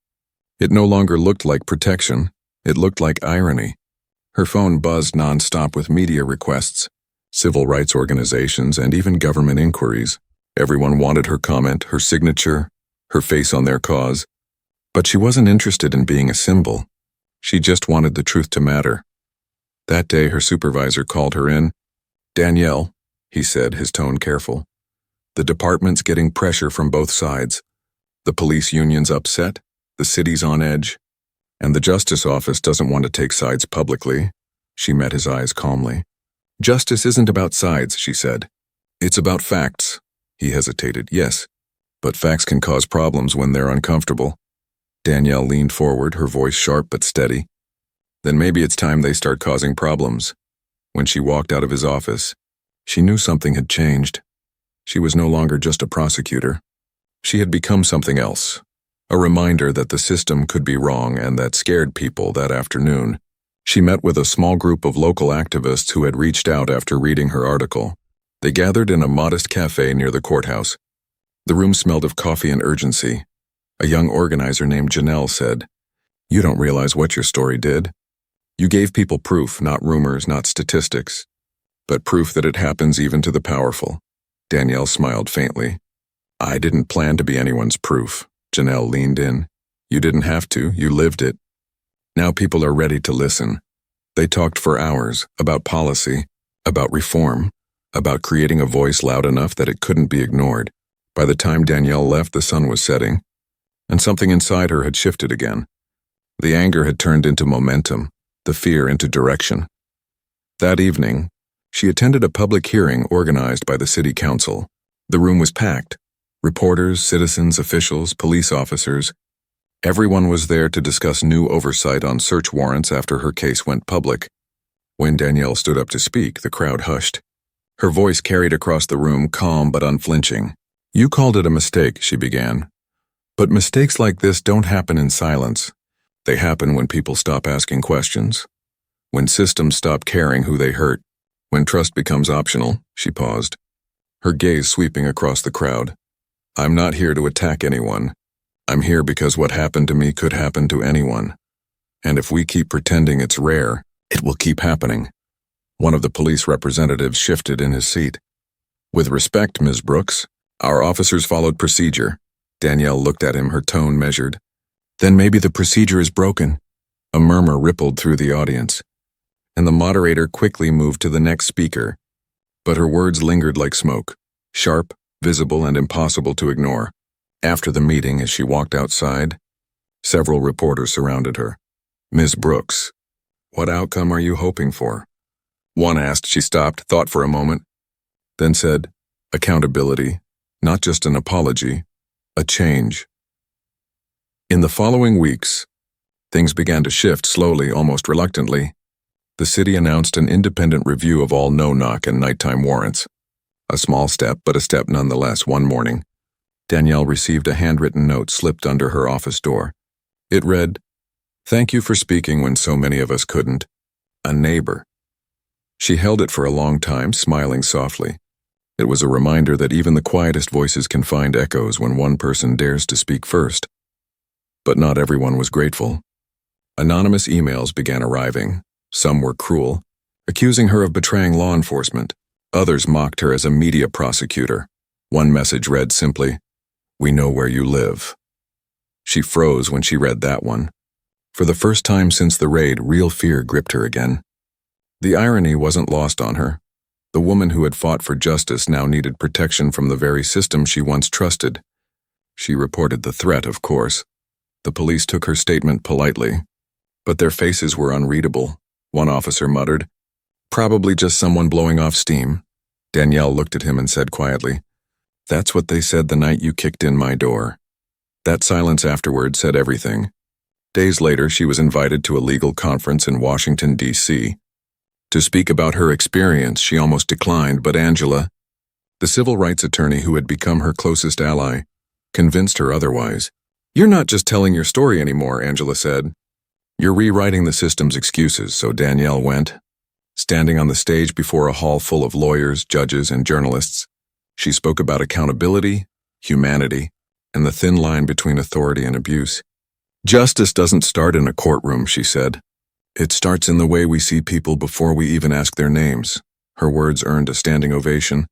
It no longer looked like protection. It looked like irony. Her phone buzzed nonstop with media requests, civil rights organizations, and even government inquiries. Everyone wanted her comment, her signature, her face on their cause. But she wasn't interested in being a symbol. She just wanted the truth to matter. That day, her supervisor called her in. "Danielle," he said, his tone careful, "the department's getting pressure from both sides. The police union's upset, the city's on edge, and the Justice Office doesn't want to take sides publicly." She met his eyes calmly. "Justice isn't about sides," she said. "It's about facts." He hesitated. "Yes, but facts can cause problems when they're uncomfortable." Danielle leaned forward, her voice sharp but steady. "Then maybe it's time they start causing problems." When she walked out of his office, she knew something had changed. She was no longer just a prosecutor. She had become something else. A reminder that the system could be wrong and that scared people. That afternoon, she met with a small group of local activists who had reached out after reading her article. They gathered in a modest cafe near the courthouse. The room smelled of coffee and urgency. A young organizer named Janelle said, "You don't realize what your story did. You gave people proof, not rumors, not statistics, but proof that it happens even to the powerful." Danielle smiled faintly. "I didn't plan to be anyone's proof." Janelle leaned in. "You didn't have to, you lived it. Now people are ready to listen." They talked for hours about policy, about reform, about creating a voice loud enough that it couldn't be ignored. By the time Danielle left, the sun was setting, and something inside her had shifted again. The anger had turned into momentum, the fear into direction. That evening, she attended a public hearing organized by the city council. The room was packed. Reporters, citizens, officials, police officers. Everyone was there to discuss new oversight on search warrants after her case went public. When Danielle stood up to speak, the crowd hushed. Her voice carried across the room, calm but unflinching. "You called it a mistake," she began. "But mistakes like this don't happen in silence. They happen when people stop asking questions. When systems stop caring who they hurt. When trust becomes optional." She paused, her gaze sweeping across the crowd. "I'm not here to attack anyone. I'm here because what happened to me could happen to anyone. And if we keep pretending it's rare, it will keep happening." One of the police representatives shifted in his seat. "With respect, Ms. Brooks, our officers followed procedure." Danielle looked at him, her tone measured. "Then maybe the procedure is broken." A murmur rippled through the audience, and the moderator quickly moved to the next speaker. But her words lingered like smoke, sharp, visible, and impossible to ignore. After the meeting, as she walked outside, several reporters surrounded her. "Ms. Brooks, what outcome are you hoping for?" One asked. She stopped, thought for a moment, then said, "Accountability, not just an apology, a change." In the following weeks, things began to shift slowly, almost reluctantly. The city announced an independent review of all no-knock and nighttime warrants. A small step, but a step nonetheless. One morning, Danielle received a handwritten note slipped under her office door. It read, "Thank you for speaking when so many of us couldn't. A neighbor." She held it for a long time, smiling softly. It was a reminder that even the quietest voices can find echoes when one person dares to speak first. But not everyone was grateful. Anonymous emails began arriving. Some were cruel, accusing her of betraying law enforcement. Others mocked her as a media prosecutor. One message read simply, "We know where you live." She froze when she read that one. For the first time since the raid, real fear gripped her again. The irony wasn't lost on her. The woman who had fought for justice now needed protection from the very system she once trusted. She reported the threat, of course. The police took her statement politely, but their faces were unreadable. One officer muttered, "Probably just someone blowing off steam." Danielle looked at him and said quietly, "That's what they said the night you kicked in my door." That silence afterward said everything. Days later, she was invited to a legal conference in Washington, D.C. To speak about her experience, she almost declined, but Angela, the civil rights attorney who had become her closest ally, convinced her otherwise. "You're not just telling your story anymore," Angela said. "You're rewriting the system's excuses." So Danielle went. Standing on the stage before a hall full of lawyers, judges, and journalists, she spoke about accountability, humanity, and the thin line between authority and abuse. "Justice doesn't start in a courtroom," she said. "It starts in the way we see people before we even ask their names." Her words earned a standing ovation.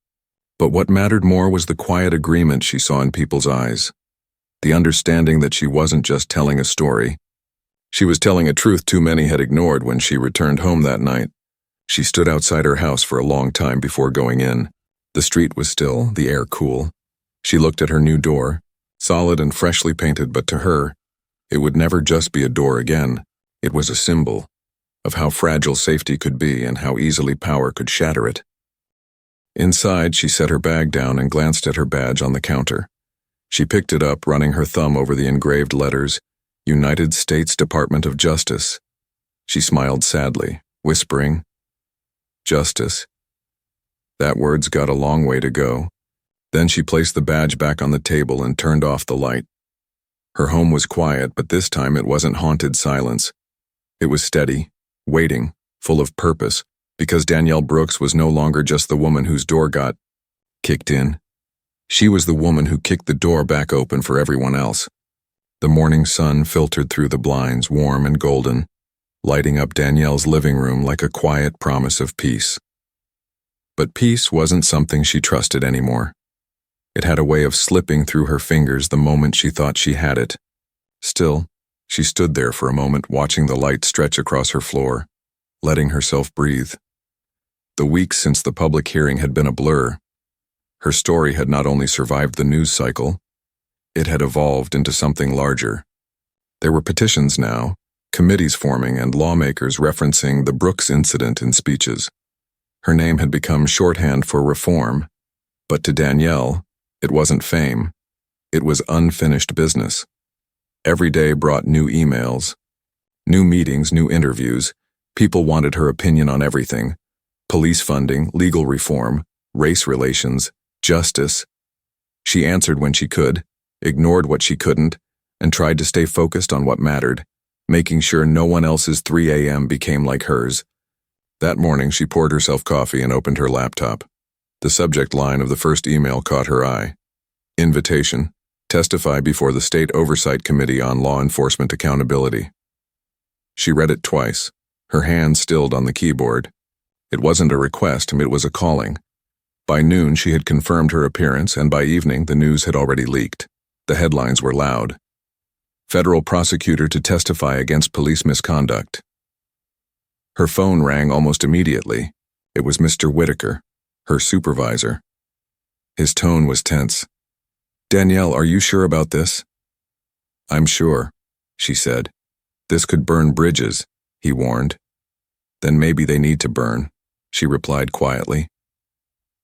But what mattered more was the quiet agreement she saw in people's eyes. The understanding that she wasn't just telling a story. She was telling a truth too many had ignored. When she returned home that night, she stood outside her house for a long time before going in. The street was still, the air cool. She looked at her new door, solid and freshly painted, but to her, it would never just be a door again. It was a symbol of how fragile safety could be and how easily power could shatter it. Inside, she set her bag down and glanced at her badge on the counter. She picked it up, running her thumb over the engraved letters, United States Department of Justice. She smiled sadly, whispering, "Justice." That word's got a long way to go. Then she placed the badge back on the table and turned off the light. Her home was quiet, but this time it wasn't haunted silence. It was steady, waiting, full of purpose, because Danielle Brooks was no longer just the woman whose door got kicked in. She was the woman who kicked the door back open for everyone else. The morning sun filtered through the blinds, warm and golden, lighting up Danielle's living room like a quiet promise of peace. But peace wasn't something she trusted anymore. It had a way of slipping through her fingers the moment she thought she had it. Still, she stood there for a moment, watching the light stretch across her floor, letting herself breathe. The weeks since the public hearing had been a blur. Her story had not only survived the news cycle, it had evolved into something larger. There were petitions now, committees forming, and lawmakers referencing the Brooks incident in speeches. Her name had become shorthand for reform, but to Danielle, it wasn't fame. It was unfinished business. Every day brought new emails, new meetings, new interviews, People wanted her opinion on everything: police funding, legal reform, race relations, justice. She answered when she could, ignored what she couldn't, and tried to stay focused on what mattered, making sure no one else's 3 a.m. became like hers. That morning, she poured herself coffee and opened her laptop. The subject line of the first email caught her eye. Invitation: testify before the State Oversight Committee on Law Enforcement Accountability. She read it twice, her hand stilled on the keyboard. It wasn't a request, it was a calling. By noon, she had confirmed her appearance, and by evening, the news had already leaked. The headlines were loud. Federal Prosecutor to testify against police misconduct. Her phone rang almost immediately. It was Mr. Whitaker, her supervisor. His tone was tense. "Danielle, are you sure about this?" "I'm sure," she said. "This could burn bridges," he warned. "Then maybe they need to burn," she replied quietly.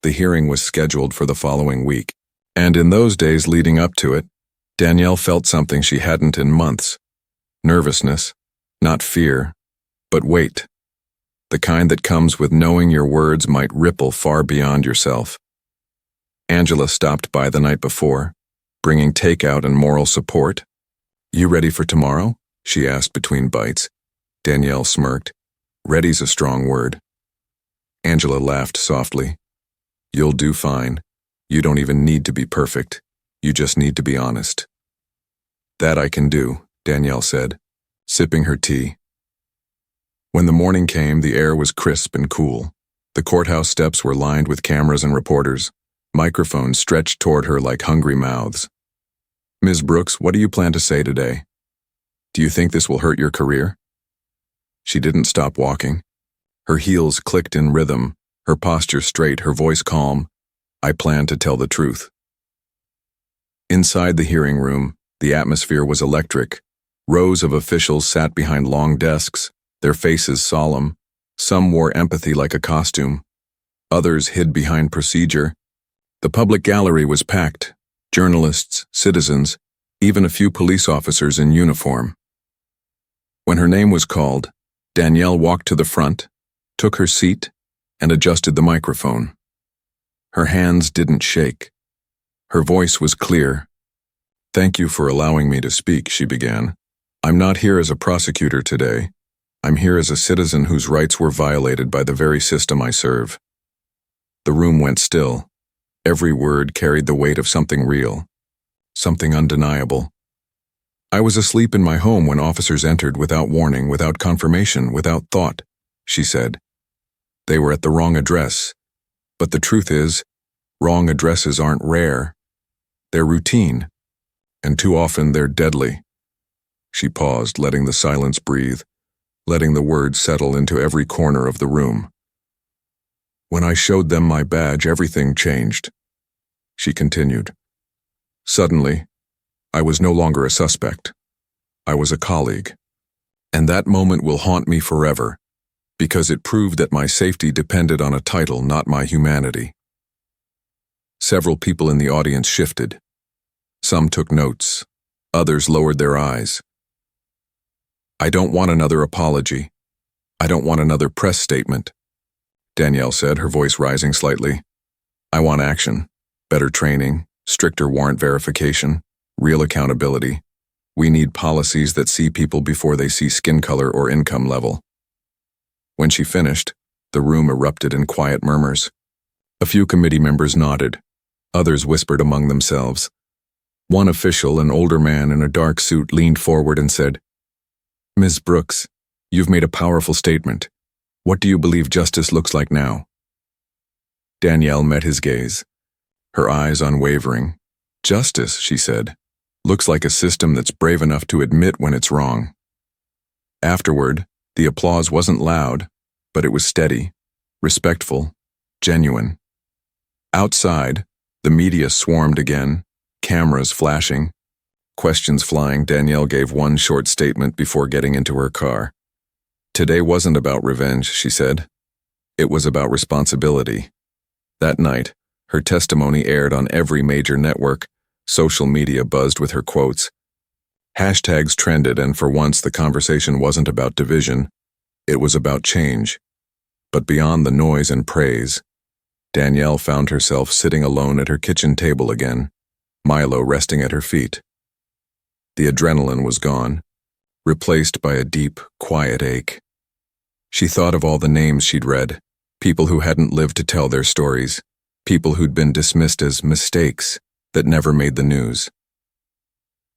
The hearing was scheduled for the following week, and in those days leading up to it, Danielle felt something she hadn't in months. Nervousness, not fear, but weight. The kind that comes with knowing your words might ripple far beyond yourself. Angela stopped by the night before, bringing takeout and moral support. "You ready for tomorrow?" she asked between bites. Danielle smirked. "Ready's a strong word." Angela laughed softly. "You'll do fine. You don't even need to be perfect. You just need to be honest." "That I can do," Danielle said, sipping her tea. When the morning came, the air was crisp and cool. The courthouse steps were lined with cameras and reporters. Microphones stretched toward her like hungry mouths. "Ms. Brooks, what do you plan to say today? Do you think this will hurt your career?" She didn't stop walking. Her heels clicked in rhythm, her posture straight, her voice calm. "I plan to tell the truth." Inside the hearing room, the atmosphere was electric. Rows of officials sat behind long desks, their faces solemn. Some wore empathy like a costume. Others hid behind procedure. The public gallery was packed. Journalists, citizens, even a few police officers in uniform. When her name was called, Danielle walked to the front, took her seat, and adjusted the microphone. Her hands didn't shake. Her voice was clear. "Thank you for allowing me to speak," she began. "I'm not here as a prosecutor today. I'm here as a citizen whose rights were violated by the very system I serve." The room went still. Every word carried the weight of something real, something undeniable. "I was asleep in my home when officers entered without warning, without confirmation, without thought," she said. "They were at the wrong address. But the truth is, wrong addresses aren't rare. They're routine, and too often they're deadly." She paused, letting the silence breathe, letting the words settle into every corner of the room. "When I showed them my badge, everything changed," she continued. "Suddenly, I was no longer a suspect. I was a colleague. And that moment will haunt me forever, because it proved that my safety depended on a title, not my humanity." Several people in the audience shifted. Some took notes. Others lowered their eyes. "I don't want another apology. I don't want another press statement," Danielle said, her voice rising slightly. "I want action, better training, stricter warrant verification, real accountability. We need policies that see people before they see skin color or income level." When she finished, the room erupted in quiet murmurs. A few committee members nodded. Others whispered among themselves. One official, an older man in a dark suit, leaned forward and said, "Ms. Brooks, you've made a powerful statement. What do you believe justice looks like now?" Danielle met his gaze, her eyes unwavering. "Justice," she said, "looks like a system that's brave enough to admit when it's wrong." Afterward, the applause wasn't loud, but it was steady, respectful, genuine. Outside, the media swarmed again, cameras flashing. Questions flying. Danielle gave one short statement before getting into her car. "Today wasn't about revenge," she said. "It was about responsibility." That night, her testimony aired on every major network. Social media buzzed with her quotes. Hashtags trended, and for once the conversation wasn't about division. It was about change. But beyond the noise and praise, Danielle found herself sitting alone at her kitchen table again, Milo resting at her feet. The adrenaline was gone, replaced by a deep, quiet ache. She thought of all the names she'd read, people who hadn't lived to tell their stories, people who'd been dismissed as mistakes that never made the news.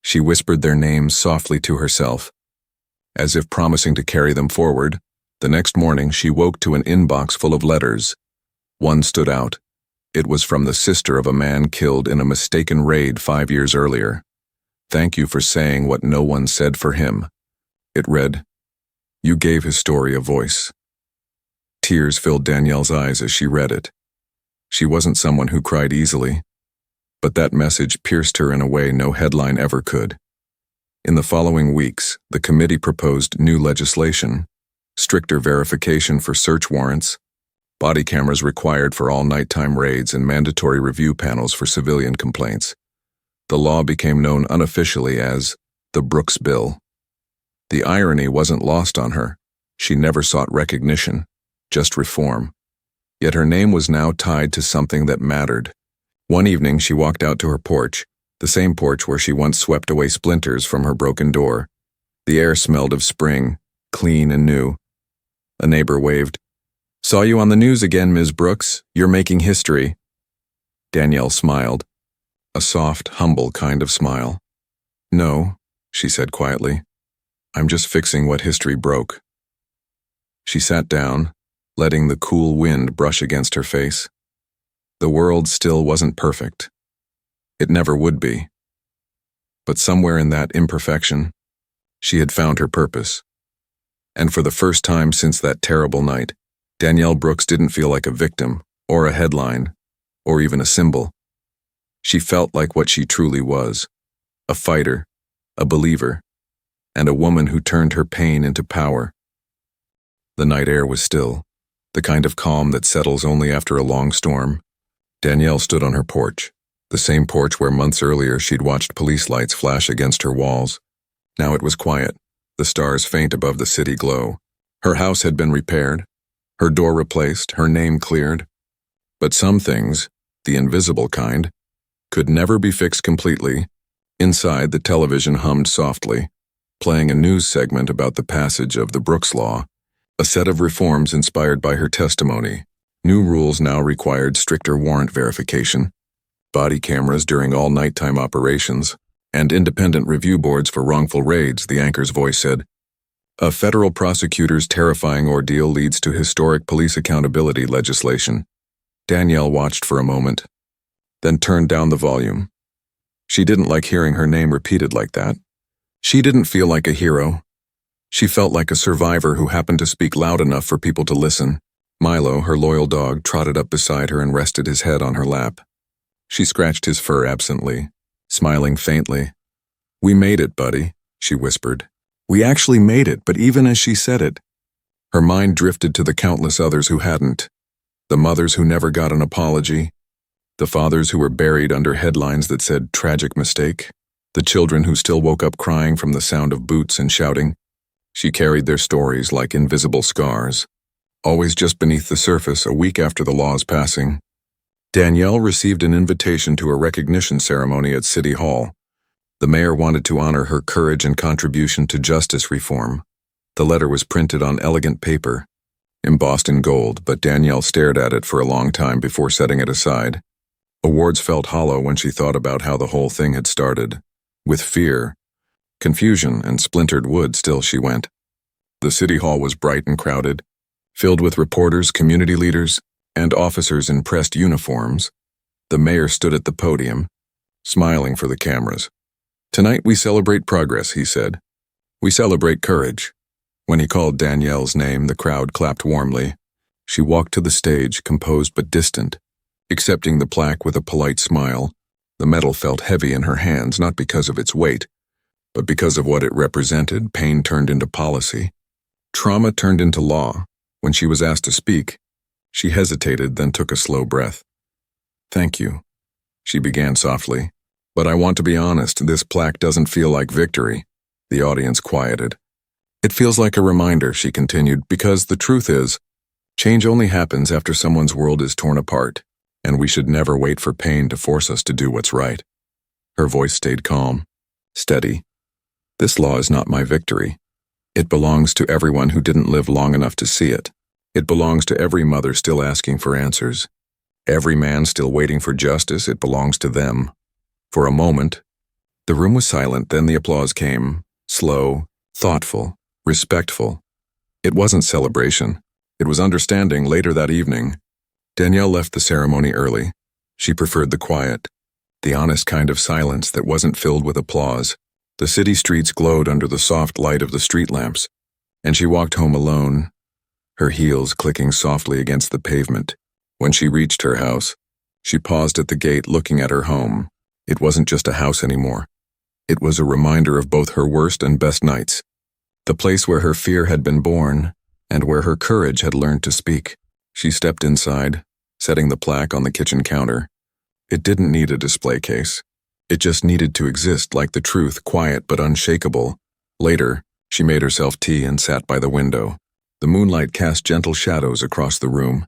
She whispered their names softly to herself, as if promising to carry them forward. The next morning, she woke to an inbox full of letters. One stood out. It was from the sister of a man killed in a mistaken raid 5 years earlier. "Thank you for saying what no one said for him." It read, "You gave his story a voice." Tears filled Danielle's eyes as she read it. She wasn't someone who cried easily, but that message pierced her in a way no headline ever could. In the following weeks, the committee proposed new legislation, stricter verification for search warrants, body cameras required for all nighttime raids, and mandatory review panels for civilian complaints. The law became known unofficially as the Brooks Bill. The irony wasn't lost on her. She never sought recognition, just reform. Yet her name was now tied to something that mattered. One evening she walked out to her porch, the same porch where she once swept away splinters from her broken door. The air smelled of spring, clean and new. A neighbor waved. "Saw you on the news again, Ms. Brooks. You're making history." Danielle smiled, a soft, humble kind of smile. "No," she said quietly. "I'm just fixing what history broke." She sat down, letting the cool wind brush against her face. The world still wasn't perfect. It never would be. But somewhere in that imperfection, she had found her purpose. And for the first time since that terrible night, Danielle Brooks didn't feel like a victim, or a headline, or even a symbol. She felt like what she truly was, a fighter, a believer, and a woman who turned her pain into power. The night air was still, the kind of calm that settles only after a long storm. Danielle stood on her porch, the same porch where months earlier she'd watched police lights flash against her walls. Now it was quiet, the stars faint above the city glow. Her house had been repaired, her door replaced, her name cleared. But some things, the invisible kind, could never be fixed completely. Inside, the television hummed softly, playing a news segment about the passage of the Brooks Law, a set of reforms inspired by her testimony. New rules now required stricter warrant verification, body cameras during all nighttime operations, and independent review boards for wrongful raids, the anchor's voice said. A federal prosecutor's terrifying ordeal leads to historic police accountability legislation. Danielle watched for a moment, then turned down the volume. She didn't like hearing her name repeated like that. She didn't feel like a hero. She felt like a survivor who happened to speak loud enough for people to listen. Milo, her loyal dog, trotted up beside her and rested his head on her lap. She scratched his fur absently, smiling faintly. "We made it, buddy," she whispered. "We actually made it," but even as she said it, her mind drifted to the countless others who hadn't. The mothers who never got an apology, the fathers who were buried under headlines that said tragic mistake, the children who still woke up crying from the sound of boots and shouting. She carried their stories like invisible scars, always just beneath the surface. A week after the law's passing, Danielle received an invitation to a recognition ceremony at City Hall. The mayor wanted to honor her courage and contribution to justice reform. The letter was printed on elegant paper, embossed in gold, but Danielle stared at it for a long time before setting it aside. Awards felt hollow when she thought about how the whole thing had started. With fear, confusion, and splintered wood. Still she went. The city hall was bright and crowded, filled with reporters, community leaders, and officers in pressed uniforms. The mayor stood at the podium, smiling for the cameras. "Tonight we celebrate progress," he said. "We celebrate courage." When he called Danielle's name, the crowd clapped warmly. She walked to the stage, composed but distant, accepting the plaque with a polite smile. The medal felt heavy in her hands, not because of its weight, but because of what it represented. Pain turned into policy. Trauma turned into law. When she was asked to speak, she hesitated, then took a slow breath. "Thank you," she began softly. "But I want to be honest, this plaque doesn't feel like victory." The audience quieted. It feels like a reminder, she continued, because the truth is, change only happens after someone's world is torn apart, and we should never wait for pain to force us to do what's right. Her voice stayed calm, steady. This law is not my victory. It belongs to everyone who didn't live long enough to see it. It belongs to every mother still asking for answers. Every man still waiting for justice. It belongs to them. For a moment, the room was silent, then the applause came, slow, thoughtful, respectful. It wasn't celebration. It was understanding. Later that evening, Danielle left the ceremony early. She preferred the quiet, the honest kind of silence that wasn't filled with applause. The city streets glowed under the soft light of the street lamps, and she walked home alone, her heels clicking softly against the pavement. When she reached her house, she paused at the gate, looking at her home. It wasn't just a house anymore. It was a reminder of both her worst and best nights, the place where her fear had been born and where her courage had learned to speak. She stepped inside, setting the plaque on the kitchen counter. It didn't need a display case. It just needed to exist, like the truth, quiet but unshakable. Later, she made herself tea and sat by the window. The moonlight cast gentle shadows across the room.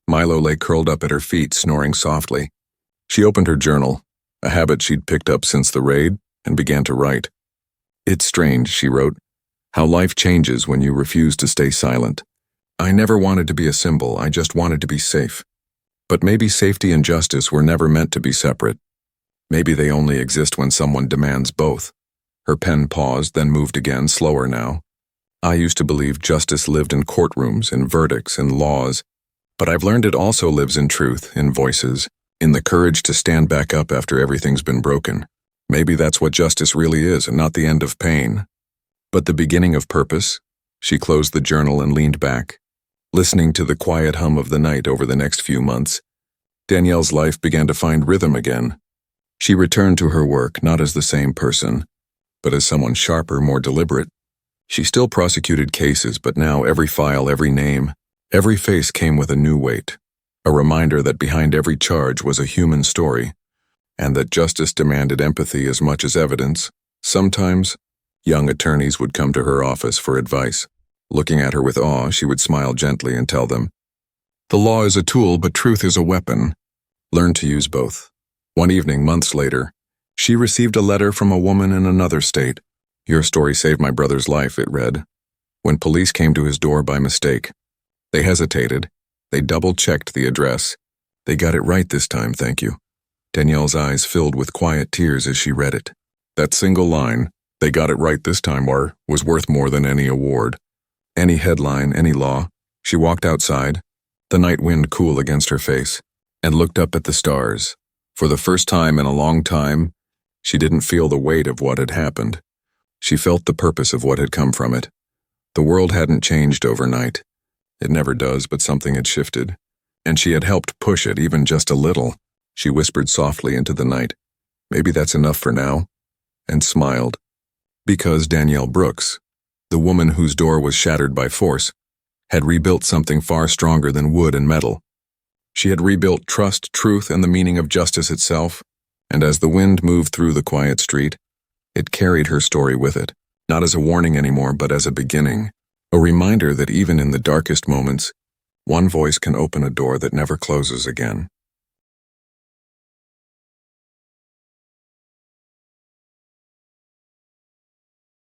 Milo lay curled up at her feet, snoring softly. She opened her journal, a habit she'd picked up since the raid, and began to write. "It's strange," she wrote, "how life changes when you refuse to stay silent. I never wanted to be a symbol, I just wanted to be safe. But maybe safety and justice were never meant to be separate. Maybe they only exist when someone demands both." Her pen paused, then moved again, slower now. "I used to believe justice lived in courtrooms, in verdicts, in laws. But I've learned it also lives in truth, in voices, in the courage to stand back up after everything's been broken. Maybe that's what justice really is, and not the end of pain, but the beginning of purpose." She closed the journal and leaned back, listening to the quiet hum of the night. Over the next few months, Danielle's life began to find rhythm again. She returned to her work, not as the same person, but as someone sharper, more deliberate. She still prosecuted cases, but now every file, every name, every face came with a new weight, a reminder that behind every charge was a human story, and that justice demanded empathy as much as evidence. Sometimes, young attorneys would come to her office for advice. Looking at her with awe, she would smile gently and tell them, "The law is a tool, but truth is a weapon. Learn to use both." One evening, months later, she received a letter from a woman in another state. "Your story saved my brother's life," it read. "When police came to his door by mistake, they hesitated. They double-checked the address. They got it right this time, thank you." Danielle's eyes filled with quiet tears as she read it. That single line, "They got it right this time," was worth more than any award, any headline, any law. She walked outside, the night wind cool against her face, and looked up at the stars. For the first time in a long time, she didn't feel the weight of what had happened. She felt the purpose of what had come from it. The world hadn't changed overnight. It never does, but something had shifted, and she had helped push it even just a little. She whispered softly into the night, "Maybe that's enough for now," and smiled. Because Danielle Brooks, the woman whose door was shattered by force, had rebuilt something far stronger than wood and metal. She had rebuilt trust, truth, and the meaning of justice itself, and as the wind moved through the quiet street, it carried her story with it, not as a warning anymore, but as a beginning, a reminder that even in the darkest moments, one voice can open a door that never closes again.